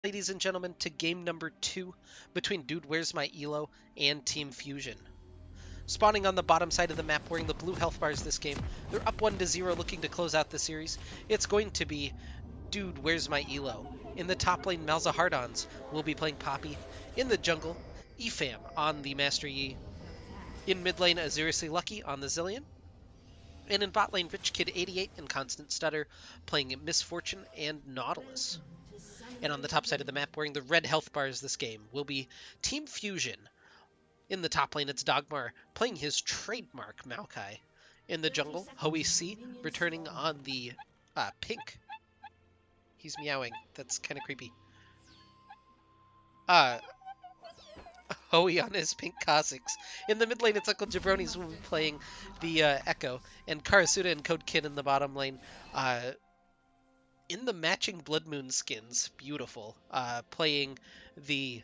Ladies and gentlemen, to game number 2 between Dude Where's My ELO and Team Fusion. Spawning on the bottom side of the map wearing the blue health bars this game, they're up 1-0 looking to close out the series. It's going to be Dude Where's My ELO. In the top lane, Malzahardons will be playing Poppy. In the jungle, Efam on the Master Yi. In mid lane, Aziriously Lucky on the Zillion. And in bot lane, Rich Kid 88 and Constant Stutter playing Misfortune and Nautilus. And on the top side of the map, wearing the red health bars this game, will be Team Fusion. In the top lane, it's Dogmar playing his trademark Maokai. In the jungle, Hoey C returning on the pink. He's meowing. That's kind of creepy. Hoey on his pink Kha'Zix. In the mid lane, it's Uncle Jabronis will be playing the Echo. And Karasuda and Code Kid in the bottom lane. In the matching Blood Moon skins, beautiful, playing the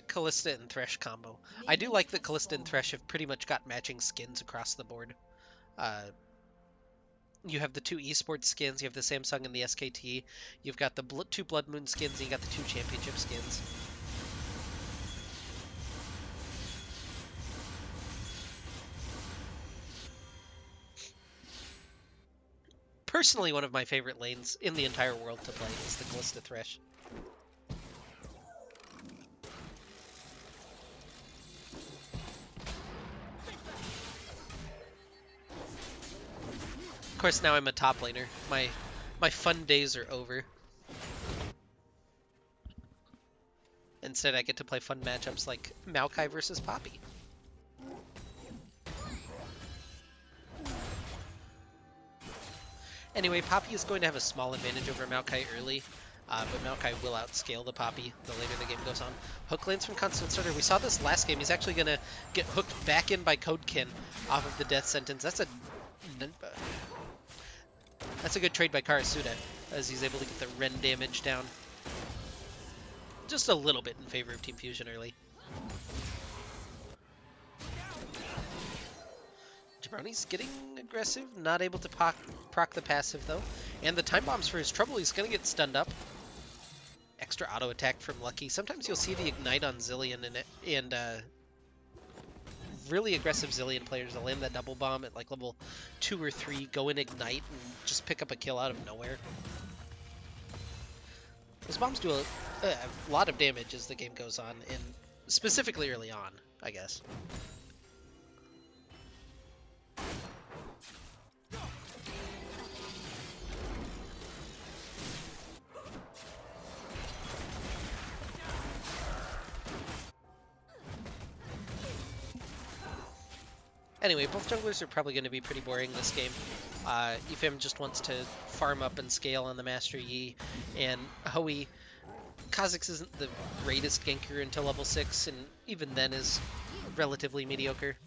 Callista and Thresh combo. I do like that Callista and Thresh have pretty much got matching skins across the board. You have the 2 esports skins, you have the Samsung and the SKT, you've got the 2 Blood Moon skins, and you got the 2 championship skins. Personally, one of my favorite lanes in the entire world to play is the Callista Thresh. Of course, now I'm a top laner. My fun days are over. Instead, I get to play fun matchups like Maokai versus Poppy. Anyway, Poppy is going to have a small advantage over Maokai early, but Maokai will outscale the Poppy the later the game goes on. Hook lands from Constant Starter. We saw this last game. He's actually going to get hooked back in by Codekin off of the death sentence. That's a good trade by Karasuda, as he's able to get the Ren damage down. Just a little bit in favor of Team Fusion early. Jabroni's getting aggressive, not able to proc the passive though. And the time bombs for his trouble, he's going to get stunned up. Extra auto attack from Lucky. Sometimes you'll see the ignite on Zillion and really aggressive Zillion players will land that double bomb at like level 2 or 3, go in ignite, and just pick up a kill out of nowhere. Those bombs do a lot of damage as the game goes on, and specifically early on, I guess. Anyway, both junglers are probably going to be pretty boring this game. Efim just wants to farm up and scale on the Master Yi, and Hoey, Kha'Zix isn't the greatest ganker until level 6, and even then is relatively mediocre.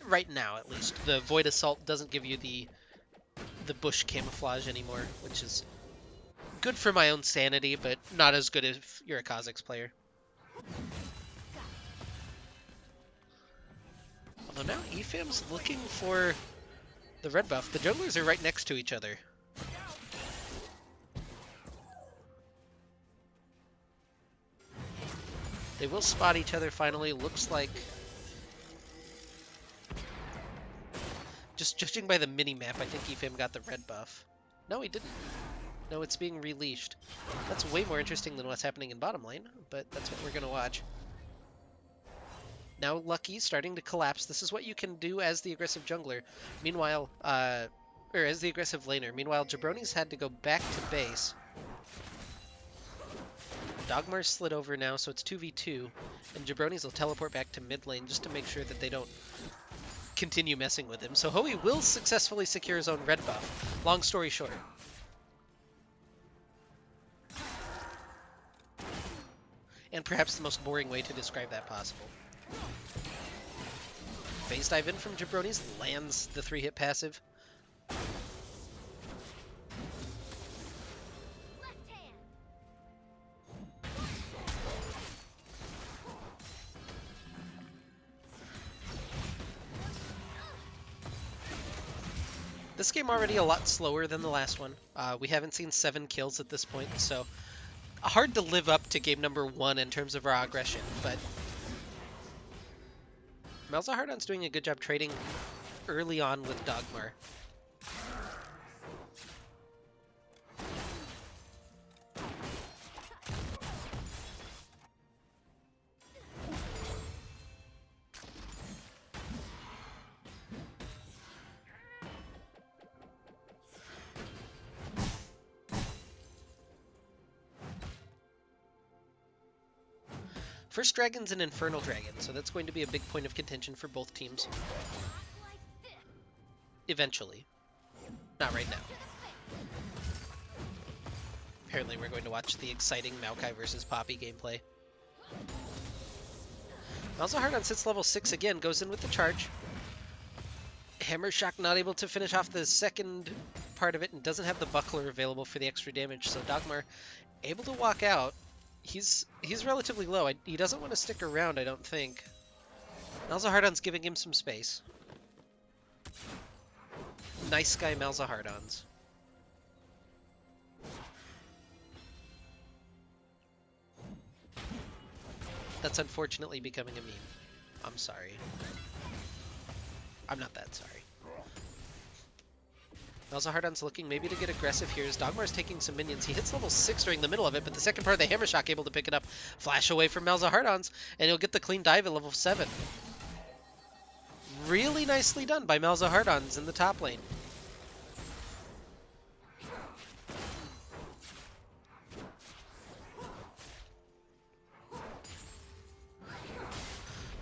Right now, at least. The Void Assault doesn't give you the bush camouflage anymore, which is good for my own sanity, but not as good if you're a Kha'Zix player. Although now Efam's looking for the red buff. The junglers are right next to each other. They will spot each other finally. Looks like... Just judging by the mini-map, I think Efam got the red buff. No, he didn't. No, it's being released. That's way more interesting than what's happening in bottom lane, but that's what we're going to watch. Now Lucky starting to collapse. This is what you can do as the aggressive jungler. Meanwhile, or as the aggressive laner. Meanwhile, Jabroni's had to go back to base. Dogmar's slid over now, so it's 2v2. And Jabroni's will teleport back to mid lane just to make sure that they don't continue messing with him. So Hoey will successfully secure his own red buff. Long story short. And perhaps the most boring way to describe that possible. Phase dive in from Jabroni's, lands the 3-hit passive. This game already a lot slower than the last one. We haven't seen 7 kills at this point, so hard to live up to game number 1 in terms of raw aggression, but Malzahardon's doing a good job trading early on with Dogmar. First Dragon's an Infernal Dragon, so that's going to be a big point of contention for both teams. Eventually. Not right now. Apparently we're going to watch the exciting Maokai versus Poppy gameplay. Malzahardon sits level 6 again, goes in with the charge. Hammer Shock not able to finish off the second part of it and doesn't have the buckler available for the extra damage, so Dogmar able to walk out. He's relatively low. He doesn't want to stick around, I don't think. Malzahardon's giving him some space. Nice guy Malzahardon's. That's unfortunately becoming a meme. I'm sorry. I'm not that sorry. Malzahardon's looking maybe to get aggressive here as Dogmar's taking some minions. He hits level 6 during the middle of it, but the second part of the Hammer Shock able to pick it up. Flash away from Malzahardon's, and he'll get the clean dive at level 7. Really nicely done by Malzahardon's in the top lane.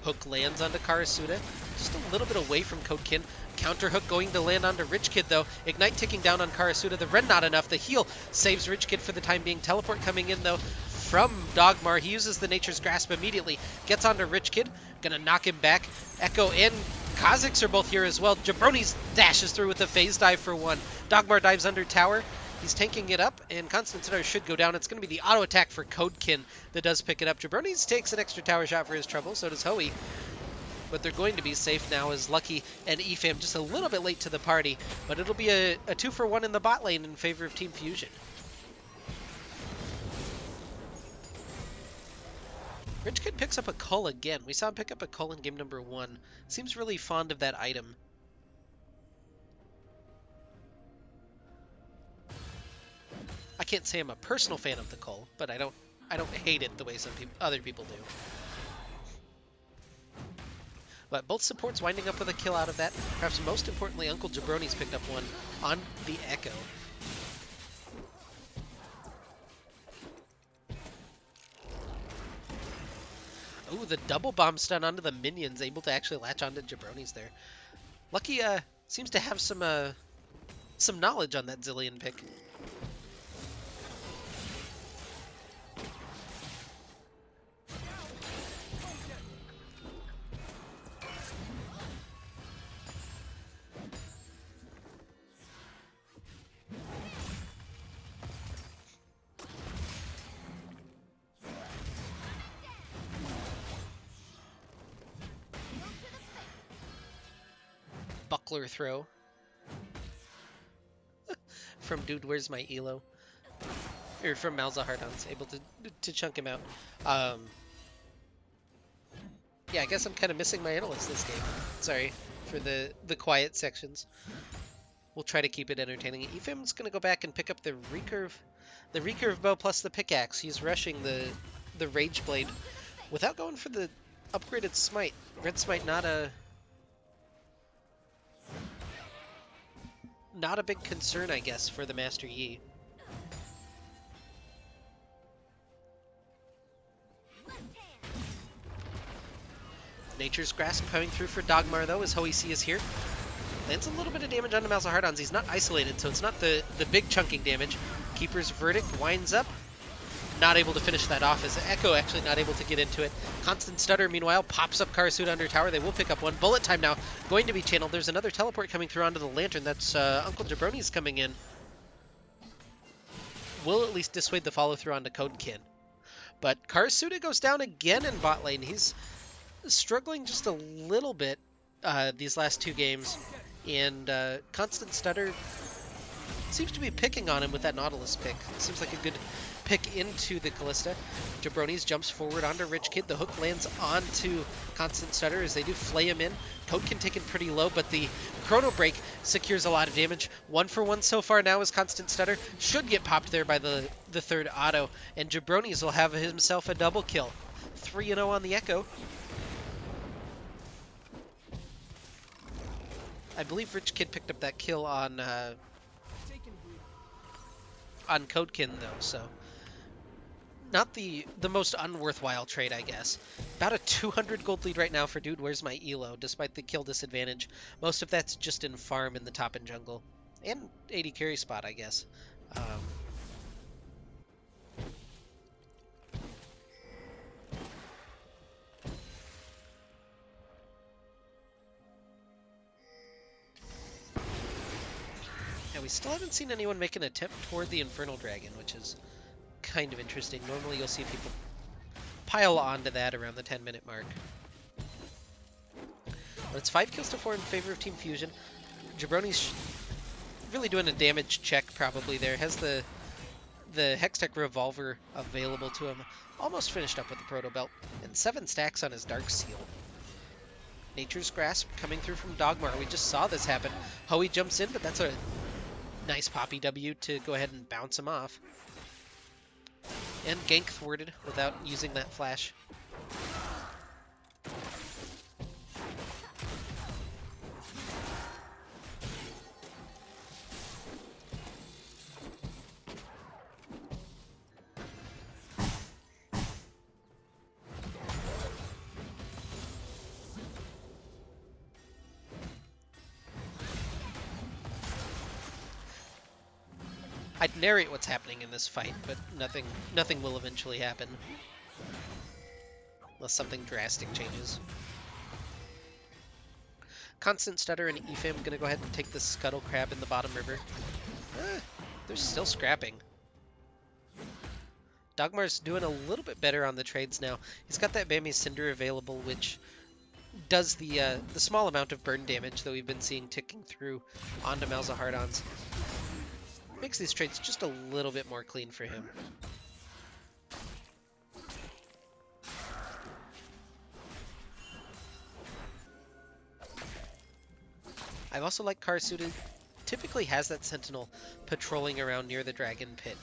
Hook lands onto Karasuda, just a little bit away from Codekin. Counter hook going to land onto Rich Kid though. Ignite ticking down on Karasuda. The Ren not enough. The heal saves Rich Kid for the time being. Teleport coming in though from Dogmar. He uses the Nature's Grasp immediately. Gets onto Rich Kid. Gonna knock him back. Echo and Kha'Zix are both here as well. Jabroni's dashes through with a phase dive for 1. Dogmar dives under tower. He's tanking it up, and Constant Sitter should go down. It's going to be the auto attack for Codekin that does pick it up. Jabroni's takes an extra tower shot for his trouble, so does Hoey. But they're going to be safe now as Lucky and Efam just a little bit late to the party. But it'll be a 2-for-1 in the bot lane in favor of Team Fusion. Rich Kid picks up a Cull again. We saw him pick up a Cull in game number 1. Seems really fond of that item. I can't say I'm a personal fan of the Cull, but I don't hate it the way some other people do. But both supports winding up with a kill out of that. Perhaps most importantly, Uncle Jabroni's picked up one on the Echo. Ooh, the double bomb stun onto the minions, able to actually latch onto Jabroni's there. Lucky seems to have some knowledge on that Zilean pick. Buckler throw from Dude Where's My ELO, or from Malzahardon's, able to chunk him out. Yeah, I guess I'm kind of missing my analyst this game. Sorry for the quiet sections. We'll try to keep it entertaining. Efam's gonna go back and pick up the recurve bow plus the pickaxe. He's rushing the Rage Blade without going for the upgraded smite. Red Smite not a big concern, I guess, for the Master Yi. Nature's Grasp coming through for Dogmar, though, as Hoey C is here. Lands a little bit of damage onto Malzahardon's. He's not isolated, so it's not the big chunking damage. Keeper's Verdict winds up. Not able to finish that off, as Echo actually not able to get into it. Constant Stutter, meanwhile, pops up Karasuda under tower. They will pick up one. Bullet time now going to be channeled. There's another teleport coming through onto the Lantern. That's Uncle Jabroni's coming in. Will at least dissuade the follow-through onto Codekin. But Karasuda goes down again in bot lane. He's struggling just a little bit these last 2 games. And Constant Stutter seems to be picking on him with that Nautilus pick. Seems like a good pick into the Callista. Jabronis jumps forward onto Rich Kid. The hook lands onto Constant Stutter as they do flay him in. Toadkin taken pretty low, but the Chrono Break secures a lot of damage. 1 for 1 so far now as Constant Stutter should get popped there by the third auto, and Jabronis will have himself a double kill. 3-0 on the Echo. I believe Rich Kid picked up that kill on Toadkin though, so not the most unworthwhile trade, I guess. About a 200 gold lead right now for Dude Where's My ELO, despite the kill disadvantage. Most of that's just in farm in the top and jungle. And 80 carry spot, I guess. Yeah, we still haven't seen anyone make an attempt toward the Infernal Dragon, which is kind of interesting. Normally you'll see people pile onto that around the 10-minute mark. But it's 5 kills to 4 in favor of Team Fusion. Jabronis really doing a damage check probably there. Has the Hextech Revolver available to him. Almost finished up with the Proto Belt. And 7 stacks on his Dark Seal. Nature's Grasp coming through from Dogmar. We just saw this happen. Hoey jumps in, but that's a nice Poppy W to go ahead and bounce him off. And gank thwarted without using that flash. I'd narrate what's happening in this fight, but nothing will eventually happen. Unless something drastic changes. Constant Stutter and Efim gonna go ahead and take the Scuttle Crab in the bottom river. They're still scrapping. Dogmar's doing a little bit better on the trades now. He's got that Bambi Cinder available, which does the small amount of burn damage that we've been seeing ticking through onto Malzahardons. Makes these trades just a little bit more clean for him. I've also liked Karsuda. Typically has that Sentinel patrolling around near the Dragon Pit.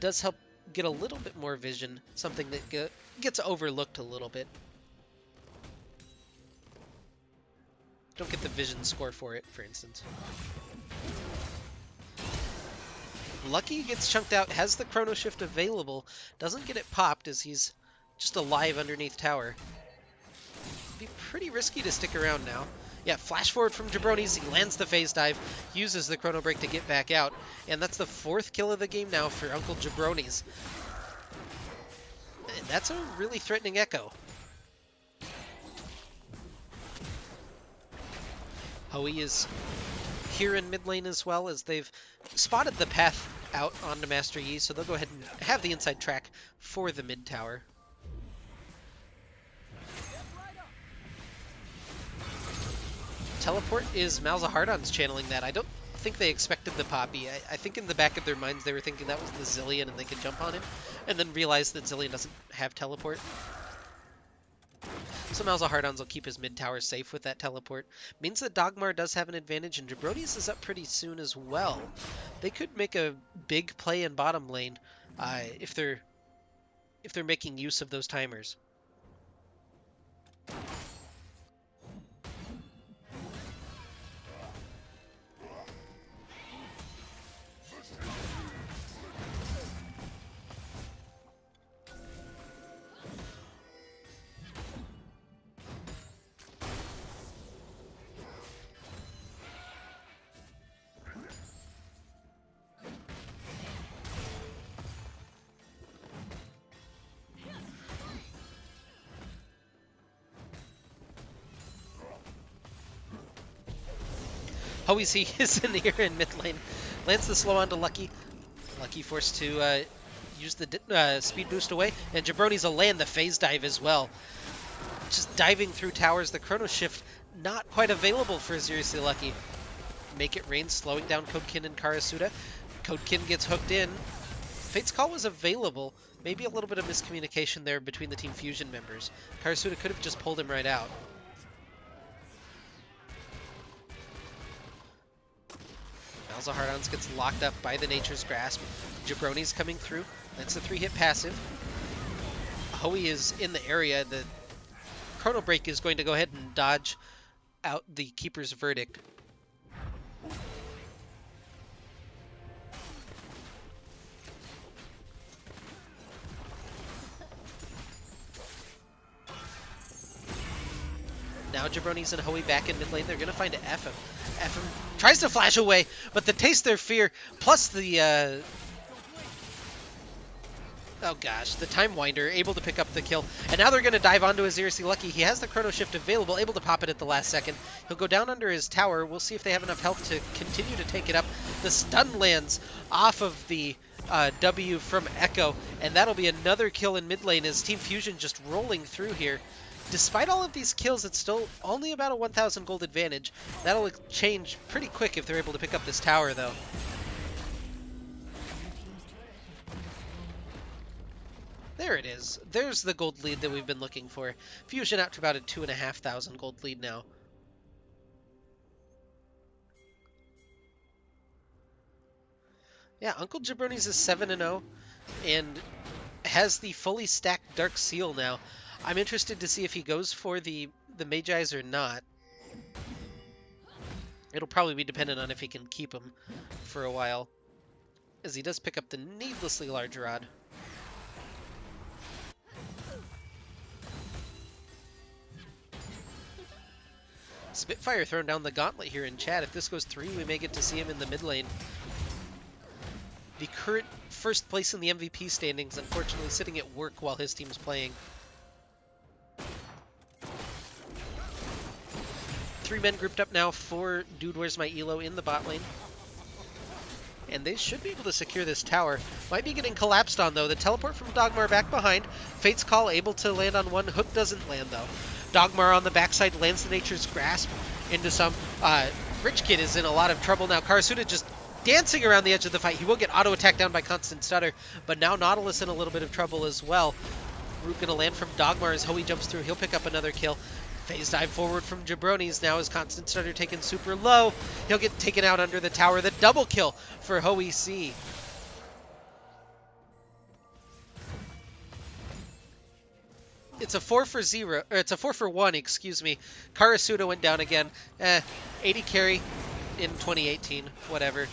Does help get a little bit more vision, something that gets overlooked a little bit. Don't get the vision score for it, for instance. Lucky gets chunked out, has the Chrono Shift available, doesn't get it popped as he's just alive underneath tower. Be pretty risky to stick around now. Yeah, flash forward from Jabronis, he lands the phase dive, uses the Chrono Break to get back out, and that's the 4th kill of the game now for Uncle Jabronis. And that's a really threatening Echo. Hoey is here in mid lane as well, as they've spotted the path out onto Master Yi, so they'll go ahead and have the inside track for the mid tower. Teleport is Malzahardon's channeling that. I don't think they expected the Poppy. I think in the back of their minds they were thinking that was the Zilean and they could jump on him, and then realized that Zilean doesn't have teleport. So Malzahardons will keep his mid tower safe with that teleport. Means that Dogmar does have an advantage, and Jabronis is up pretty soon as well. They could make a big play in bottom lane if they're making use of those timers. Always he is in here in mid lane. Lands the slow onto Lucky. Lucky forced to use the speed boost away, and Jabronis will land the phase dive as well. Just diving through towers. The Chrono Shift not quite available for Seriously Lucky. make it rain, slowing down Codekin and Karasuda. Codekin gets hooked in. Fate's Call was available. Maybe a little bit of miscommunication there between the Team Fusion members. Karasuda could have just pulled him right out. Malzahar gets locked up by the Nature's Grasp. Jabroni's coming through. That's a 3-hit passive. Hoey is in the area. The Chrono Break is going to go ahead and dodge out the Keeper's Verdict. Now Jabroni's and Hoey back in mid lane. They're going to find FM. FM tries to flash away, but the Taste Their Fear, plus the, oh gosh, the Time Winder, able to pick up the kill. And now they're going to dive onto Azirisi Lucky. He has the Chrono Shift available, able to pop it at the last second. He'll go down under his tower. We'll see if they have enough health to continue to take it up. The stun lands off of the W from Echo, and that'll be another kill in mid lane as Team Fusion just rolling through here. Despite all of these kills, it's still only about a 1,000 gold advantage. That'll change pretty quick if they're able to pick up this tower, though. There it is. There's the gold lead that we've been looking for. Fusion out to about a 2,500 gold lead now. Yeah, Uncle Jabroni's is 7-0 and has the fully stacked Dark Seal now. I'm interested to see if he goes for the Magi's or not. It'll probably be dependent on if he can keep him for a while, as he does pick up the needlessly large rod. Spitfire throwing down the gauntlet here in chat. If this goes 3, we may get to see him in the mid lane. The current first place in the MVP standings, unfortunately sitting at work while his team's playing. 3 men grouped up now for Dude Where's My ELO in the bot lane. And they should be able to secure this tower. Might be getting collapsed on, though. The teleport from Dogmar back behind. Fate's Call able to land on one. Hook doesn't land, though. Dogmar on the backside lands the Nature's Grasp into some. Rich Kid is in a lot of trouble now. Karasuda just dancing around the edge of the fight. He will get auto-attacked down by Constant Stutter, but now Nautilus in a little bit of trouble as well. Root gonna land from Dogmar as Hoey jumps through. He'll pick up another kill. Phase dive forward from Jabroni's now as Constant Stutter taken super low. He'll get taken out under the tower. The double kill for Hoey C. It's a 4 for 0, or it's a 4 for 1, excuse me. Karasuda went down again. 80 carry in 2018, whatever.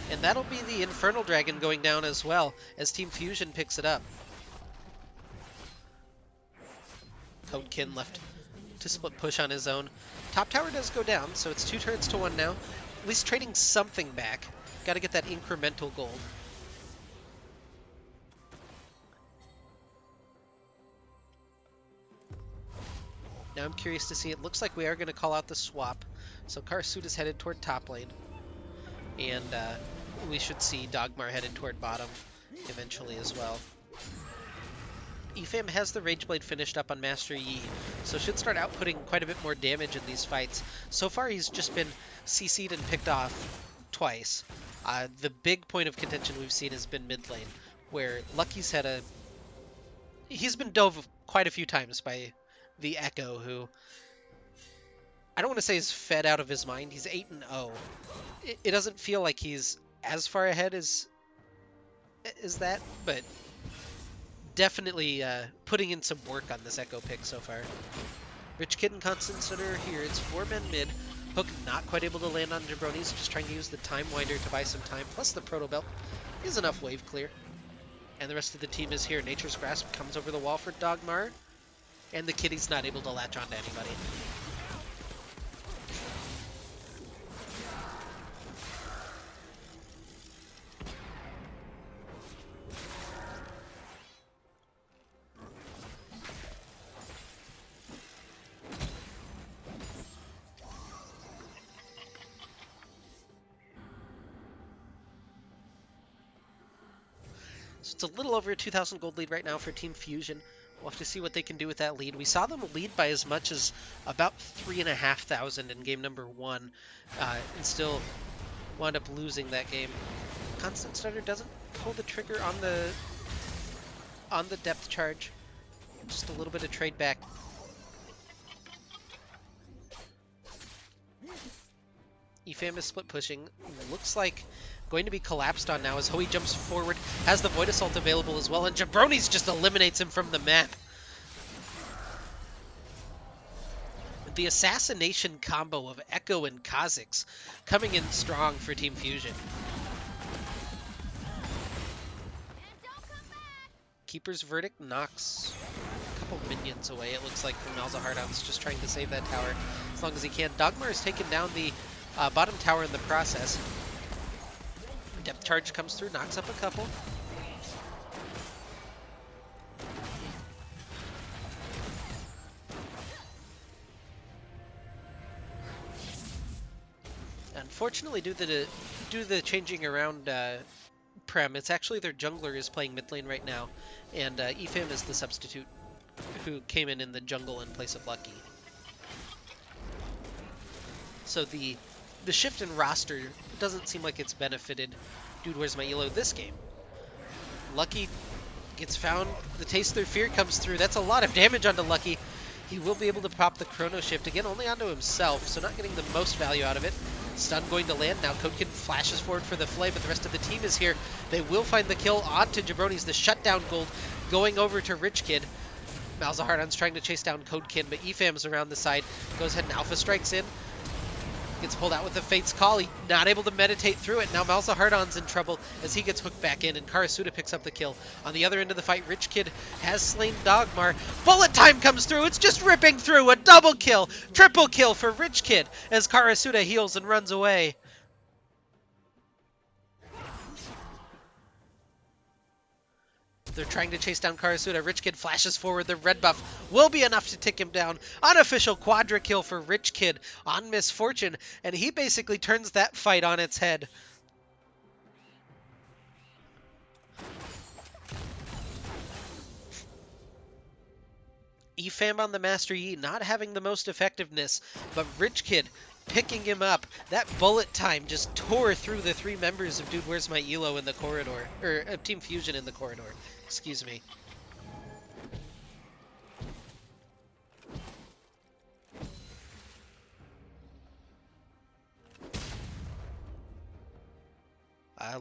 And that'll be the Infernal Dragon going down as well, as Team Fusion picks it up. Codekin left to split push on his own. Top tower does go down, so it's 2 turrets to 1 now. At least trading something back. Got to get that incremental gold. Now I'm curious to see, it looks like we are going to call out the swap. So Karasuda's headed toward top lane. And we should see Dogmar headed toward bottom eventually as well. Efam has the Rageblade finished up on Master Yi, so should start outputting quite a bit more damage in these fights. So far he's just been CC'd and picked off twice. The big point of contention we've seen has been mid lane, where Lucky's had a... He's been dove quite a few times by the Echo, who... I don't want to say is fed out of his mind. He's 8-0. It doesn't feel like he's as far ahead as that, but definitely putting in some work on this Echo pick so far. Rich Kid and Constant Stutter here. It's 4 men mid. Hook not quite able to land on Jabroni's, just trying to use the Time Winder to buy some time, plus the Proto Belt is enough wave clear. And the rest of the team is here. Nature's Grasp comes over the wall for Dogmar, and the Kitty's not able to latch onto anybody. So it's a little over a 2,000 gold lead right now for Team Fusion, We'll have to see what they can do with that lead. We saw them lead by as much as about 3,500 in game number 1, and still wound up losing that game. Constant Stutter doesn't pull the trigger on the depth charge. Just a little bit of trade back. EFAM is split pushing. Looks like going to be collapsed on now as Hoey jumps forward, has the Void Assault available as well, and Jabronis just eliminates him from the map. The assassination combo of Echo and Kha'Zix coming in strong for Team Fusion. Keeper's Verdict knocks a couple minions away, it looks like, from Malzahardon's just trying to save that tower as long as he can. Dogmar has taken down the bottom tower in the process. Depth charge comes through, knocks up a couple. Unfortunately, due to the changing around Prem, it's actually their jungler is playing mid lane right now, and EFAM is the substitute who came in the jungle in place of Lucky. So the shift in roster doesn't seem like it's benefited Dude Where's My ELO this game. Lucky gets found, the Taste Through Fear comes through, that's a lot of damage onto Lucky. He will be able to pop the Chrono Shift, again only onto himself, so not getting the most value out of it. Stun going to land, now Codekid flashes forward for the Flay, but the rest of the team is here. They will find the kill onto Jabronis, the shutdown gold going over to Rich Kid. Malzahardon's trying to chase down Codekid, but EFAM's around the side, goes ahead and Alpha strikes in. Gets pulled out with the Fate's Call. He not able to meditate through it. Now Malzahardon's in trouble as he gets hooked back in, and Karasuda picks up the kill. On the other end of the fight, Rich Kid has slain Dogmar. Bullet time comes through. It's just ripping through. A double kill. Triple kill for Rich Kid as Karasuda heals and runs away. They're trying to chase down Karasuda. Rich Kid flashes forward. The red buff will be enough to tick him down. Unofficial quadra kill for Rich Kid on Misfortune, and he basically turns that fight on its head. EFAM on the Master Yi not having the most effectiveness, but Rich Kid picking him up. That bullet time just tore through the 3 members of Dude Where's My ELO in the corridor, or Team Fusion in the corridor. Excuse me.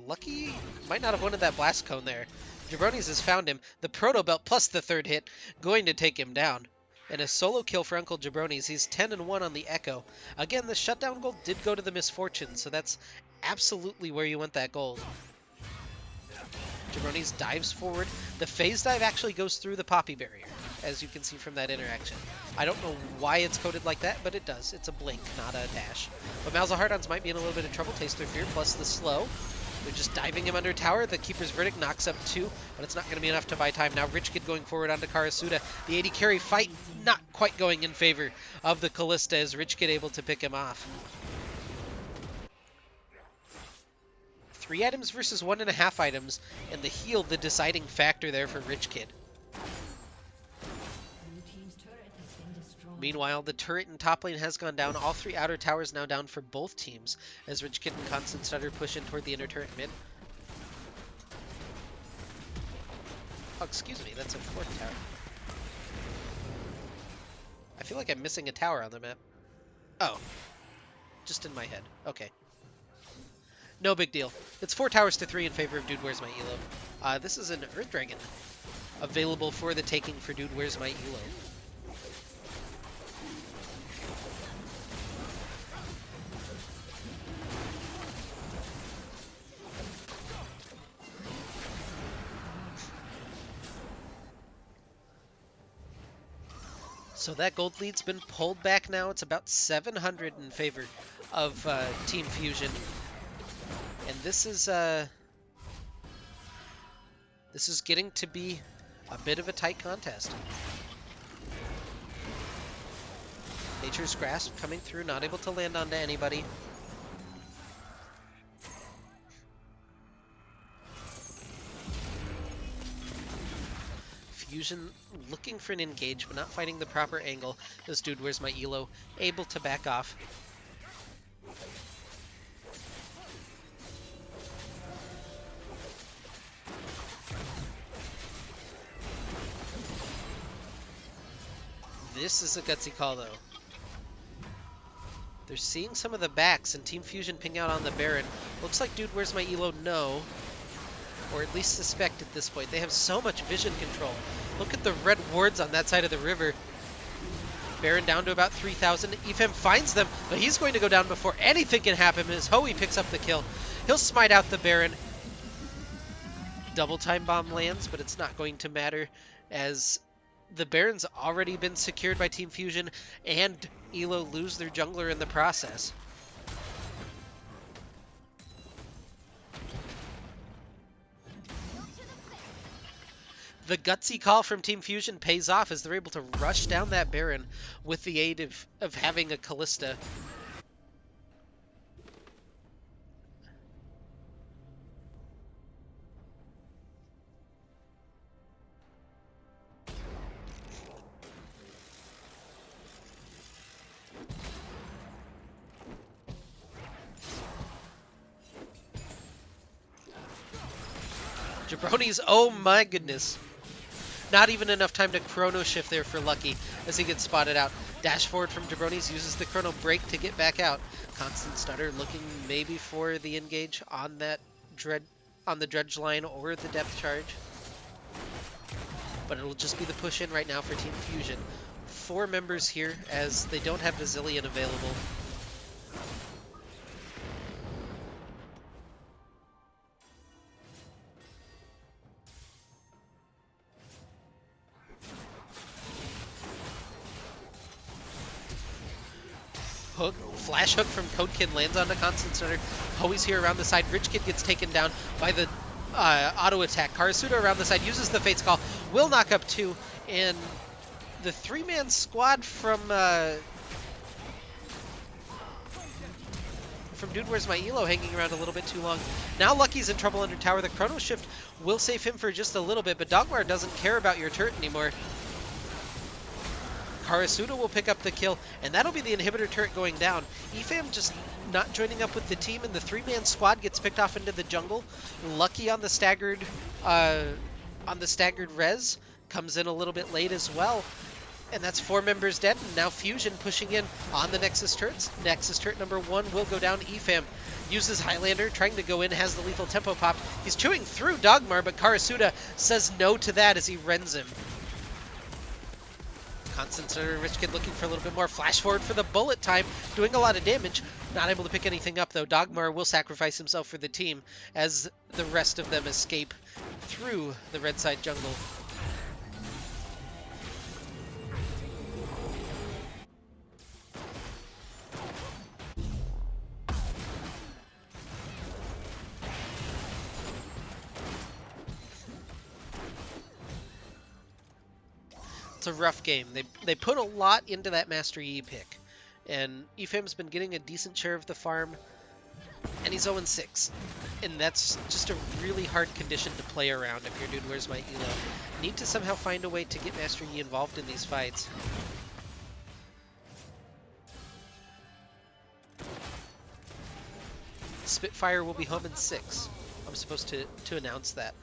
Lucky might not have wanted that blast cone there. Jabronis has found him. The Proto Belt plus the 3rd hit going to take him down. And a solo kill for Uncle Jabronis. He's 10-1 on the Echo. Again, the shutdown gold did go to the Misfortune, so that's absolutely where you want that gold. Jabronis dives forward. The phase dive actually goes through the Poppy barrier, as you can see from that interaction. I don't know why it's coded like that, but it does. It's a blink, not a dash. But Malzahardon's might be in a little bit of trouble. Taste Through Fear plus the slow. They're just diving him under tower. The Keeper's Verdict knocks up 2, but it's not going to be enough to buy time. Now Rich Kid going forward onto Karasuda. The AD carry fight not quite going in favor of the Callista as Rich Kid able to pick him off. 3 items versus 1.5 items, and the heal the deciding factor there for Rich Kid. Meanwhile, the turret in top lane has gone down. All 3 outer towers now down for both teams as Rich Kid and Constant Stutter push in toward the inner turret mid. Oh, excuse me, that's a 4th tower. I feel like I'm missing a tower on the map. Oh, just in my head. Okay. No big deal. It's 4 towers to 3 in favor of Dude Where's My ELO. This is an Earth Dragon available for the taking for Dude Where's My ELO. So that gold lead's been pulled back now. It's about 700 in favor of Team Fusion. And this is getting to be a bit of a tight contest. Nature's Grasp coming through, not able to land onto anybody. Fusion looking for an engage, but not finding the proper angle. This dude, where's my ELO? Able to back off. This is a gutsy call, though. They're seeing some of the backs, and Team Fusion ping out on the Baron. Looks like dude, where's my ELO? No. Or at least suspect at this point. They have so much vision control. Look at the red wards on that side of the river. Baron down to about 3,000. Efem finds them, but he's going to go down before anything can happen as Hoey picks up the kill. He'll smite out the Baron. Double time bomb lands, but it's not going to matter as the Baron's already been secured by Team Fusion, and ELO lose their jungler in the process. The gutsy call from Team Fusion pays off as they're able to rush down that Baron with the aid of having a Kalista. Jabroni's, oh my goodness. Not even enough time to chrono shift there for Lucky as he gets spotted out. Dash forward from Jabroni's, uses the chrono break to get back out. Constant Stutter looking maybe for the engage on that the dredge line or the depth charge. But it'll just be the push in right now for Team Fusion. 4 members here as they don't have Bazillion available. Hook, flash hook from Code Kid lands on the Constant Stutter. Hoey's here around the side. Rich Kid gets taken down by the auto attack. Karasuda around the side uses the Fate's Call, will knock up 2, and the 3-man squad from Dude Where's My ELO hanging around a little bit too long. Now Lucky's in trouble under tower. The chrono shift will save him for just a little bit, but Dogmar doesn't care about your turret anymore. Karasuda will pick up the kill, and that'll be the inhibitor turret going down. Efam just not joining up with the team, and the 3-man squad gets picked off into the jungle. Lucky on the staggered res comes in a little bit late as well, and that's 4 members dead. And now Fusion pushing in on the Nexus turrets. Nexus turret number 1 will go down. Efam uses Highlander, trying to go in, has the lethal tempo popped. He's chewing through Dogmar, but Karasuda says no to that as he rends him. Constant Stutter, Rich Kid looking for a little bit more. Flash forward for the bullet time, doing a lot of damage. Not able to pick anything up, though. Dogmar will sacrifice himself for the team as the rest of them escape through the red side jungle. It's a rough game. They put a lot into that Master Yi pick, and Efam's been getting a decent share of the farm, and he's 0-6. And that's just a really hard condition to play around if you're Dude Where's My ELO. Need to somehow find a way to get Master Yi involved in these fights. Spitfire will be home in 6. I'm supposed to announce that.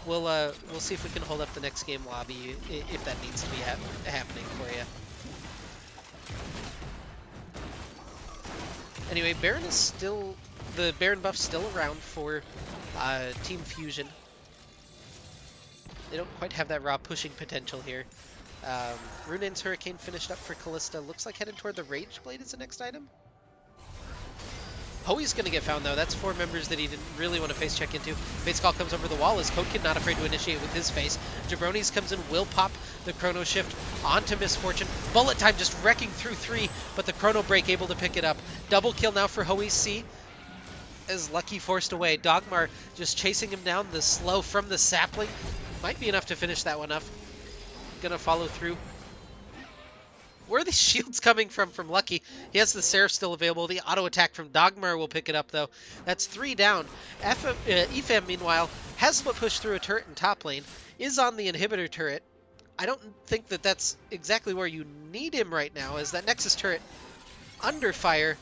We'll see if we can hold up the next game lobby if that needs to be happening for you. Anyway, Baron is still, the Baron buff's still around for Team Fusion. They don't quite have that raw pushing potential here. Runaan's Hurricane finished up for Kalista. Looks like headed toward the Rage Blade is the next item. Hoey's going to get found, though. That's 4 members that he didn't really want to face check into. Fate's Call comes over the wall as Code Kid not afraid to initiate with his face. Jabroni's comes in, will pop the Chrono Shift onto Misfortune. Bullet Time just wrecking through 3, but the Chrono Break able to pick it up. Double kill now for Hoey C as Lucky forced away. Dogmar just chasing him down. The slow from the sapling might be enough to finish that one up. Gonna follow through. Where are these shields coming from Lucky? He has the Seraph still available. The auto attack from Dogmar will pick it up, though. That's 3 down. Efam, meanwhile, has split push through a turret in top lane. is on the inhibitor turret. I don't think that that's exactly where you need him right now, as that Nexus turret under fire.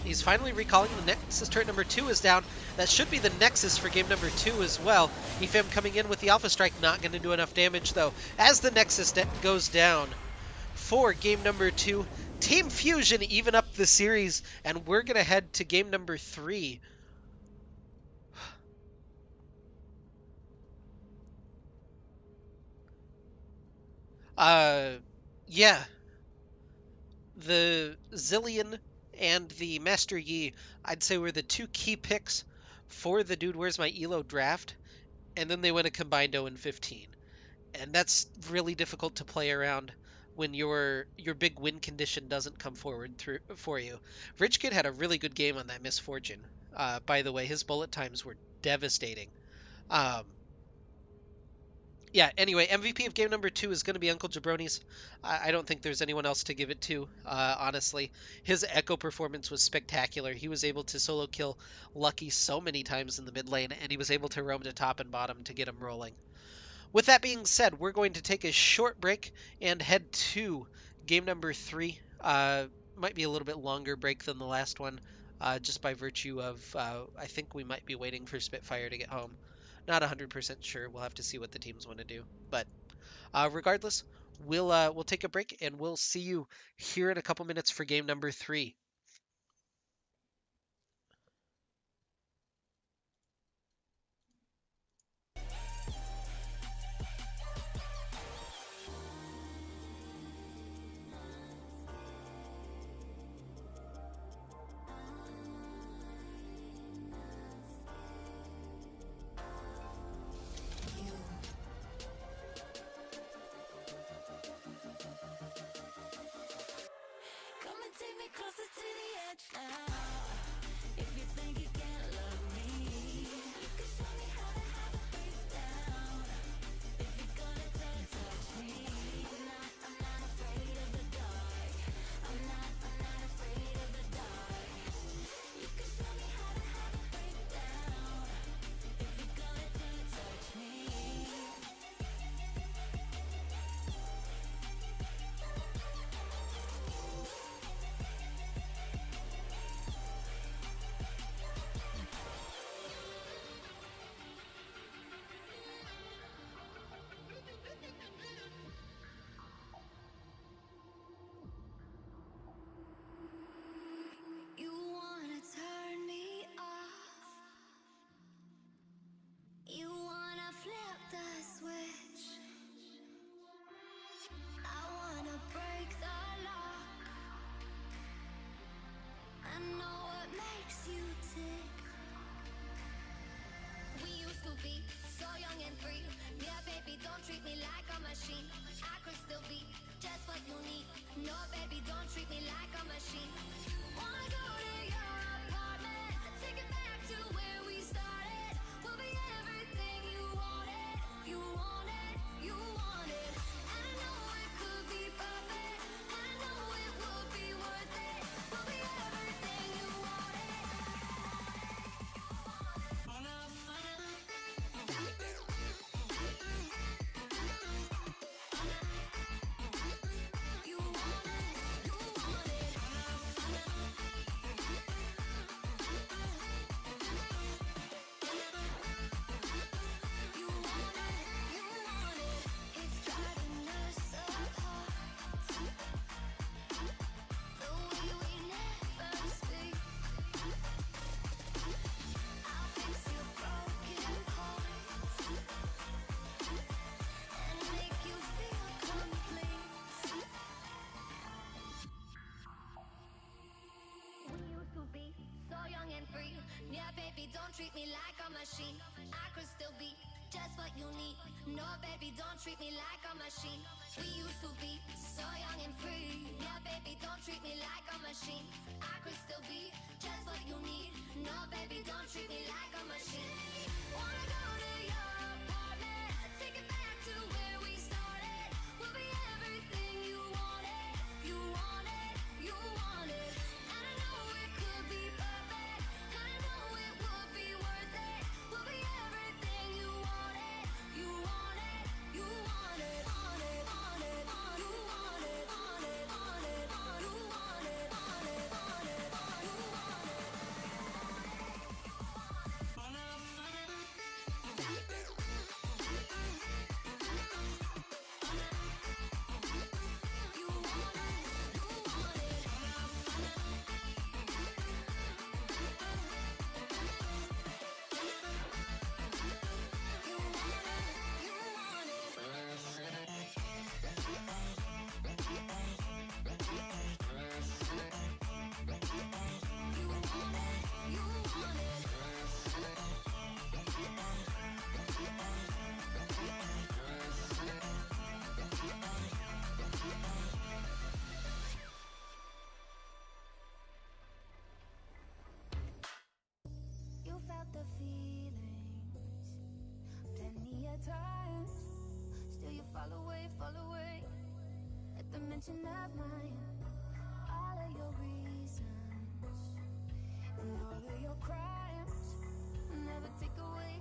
He's finally recalling the Nexus turret number 2 is down. That should be the Nexus for game number 2 as well. EFAM coming in with the Alpha Strike, not going to do enough damage though. As the Nexus goes down for game number 2, Team Fusion even up the series, and we're going to head to game number 3. Yeah. The Zillion and the Master Yi, I'd say, were the two key picks for the Dude Where's My ELO draft, and then they went a combined 0-15. And that's really difficult to play around when your big win condition doesn't come forward through for you. Rich Kid had a really good game on that Misfortune. By the way, his bullet times were devastating. Um, yeah, anyway, MVP of game number 2 is going to be Uncle Jabroni's. I don't think there's anyone else to give it to, honestly. His Echo performance was spectacular. He was able to solo kill Lucky so many times in the mid lane, and he was able to roam to top and bottom to get him rolling. With that being said, we're going to take a short break and head to game number 3. Might be a little bit longer break than the last one, just by virtue of I think we might be waiting for Spitfire to get home. Not 100% sure. We'll have to see what the teams want to do. But regardless, we'll take a break and we'll see you here in a couple minutes for game number 3. fall away at the mention of mine. All of your reasons and all of your crimes never take away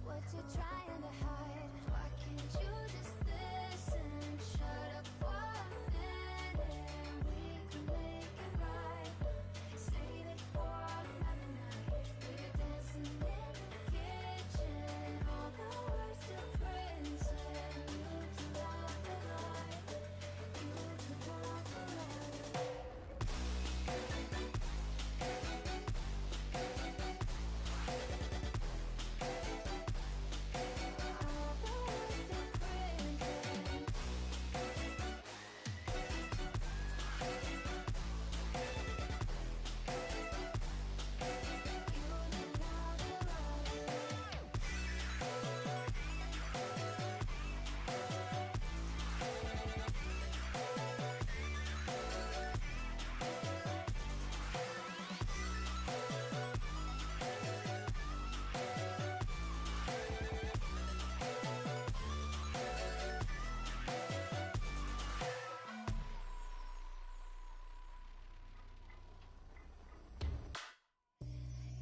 what you're trying to hide. Why can't you just listen? Shut up for a minute. We can make it right. Save it for another night. We're dancing in the kitchen. All the words to prison. You turn off the light. You turn off the light.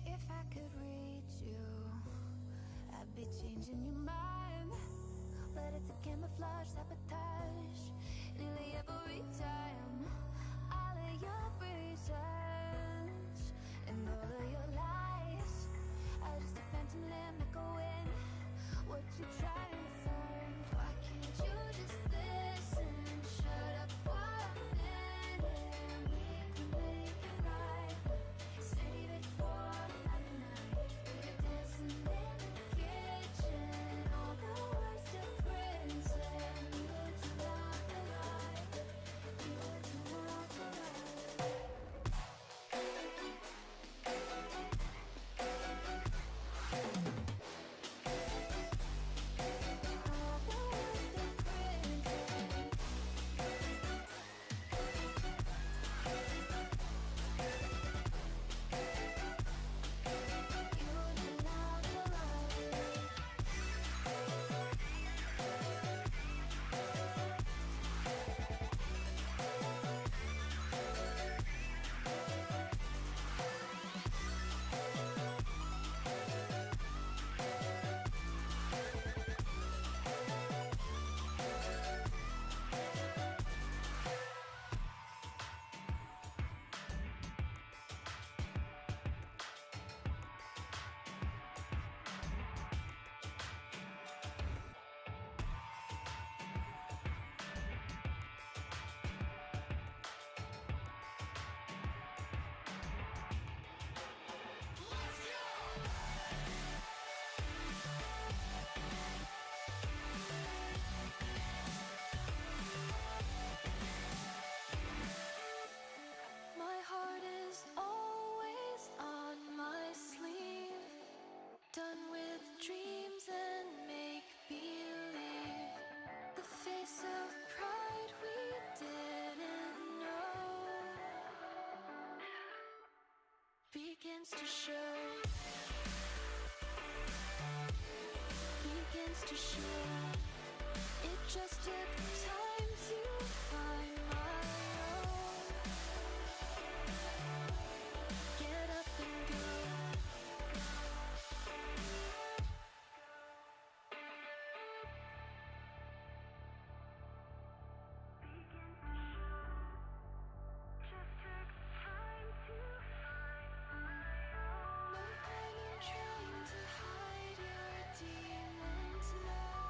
If I could read you, I'd be changing your mind. But it's a camouflage, sabotage. Nearly every time. All of your reasons and all of your lies are just a phantom limb echoing what you're trying to find. Why can't you just listen? Shut up for a minute. We can make it right. Save it for another night. We're dancing in the kitchen. All the words to prison. You turn off the light. You turn off the light. All the words to prison. You turn off the light. My heart is always on my sleeve, done with dreams and make believe. The face of pride we didn't know begins to show, begins to show. It just took time to find my own. Get up and go. No point in trying to hide your demons now.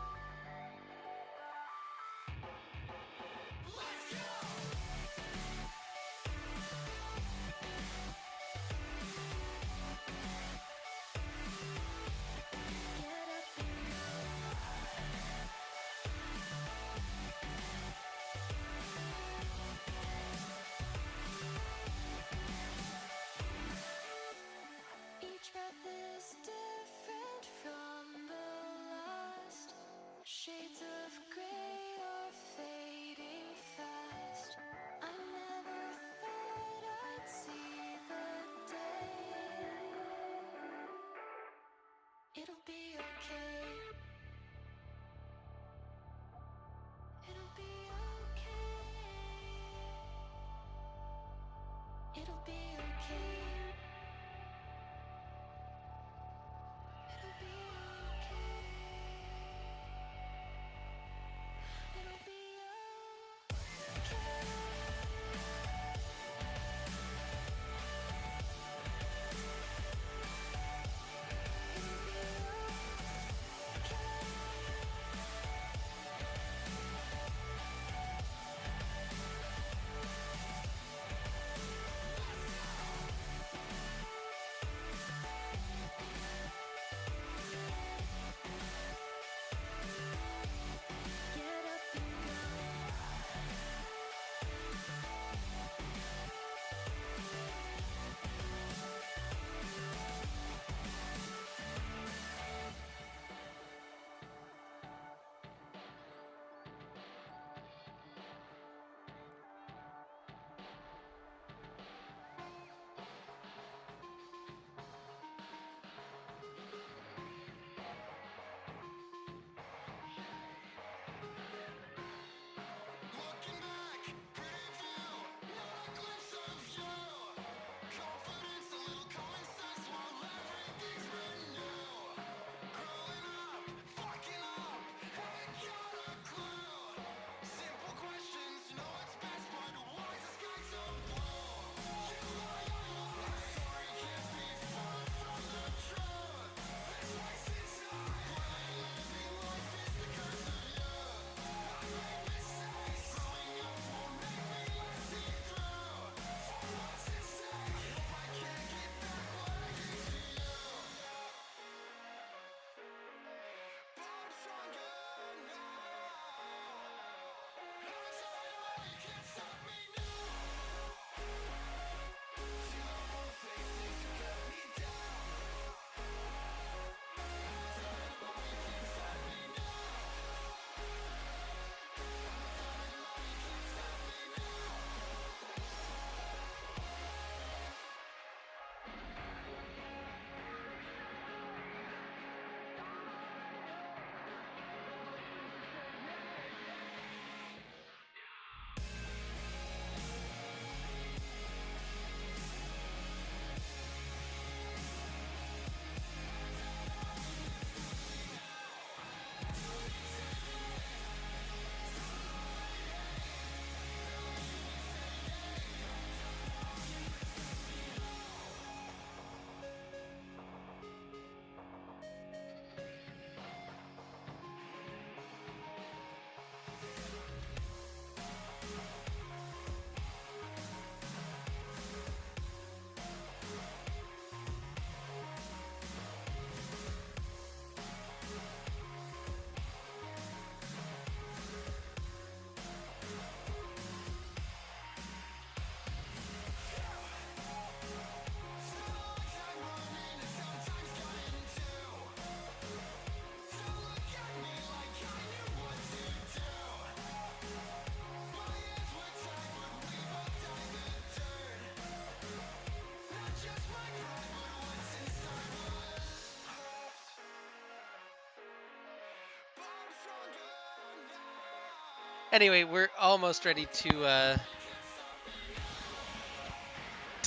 Anyway, we're almost ready to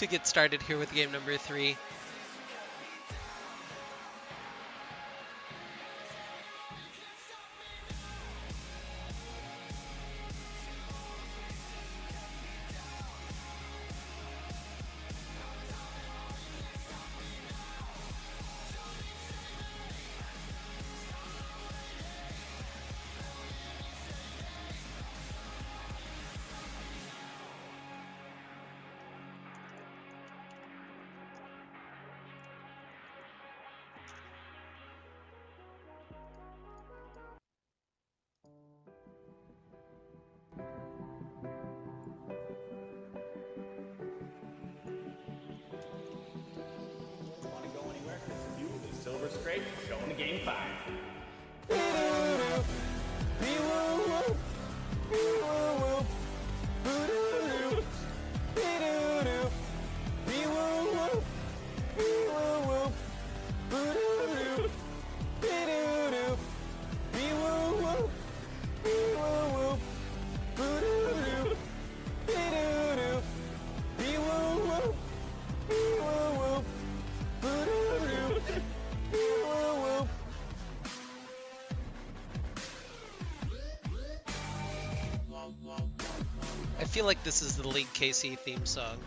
get started here with game number 3. Want to go anywhere? Because you, the Silver Scrape, going to Game 5. I feel like this is the LeagueKC theme song.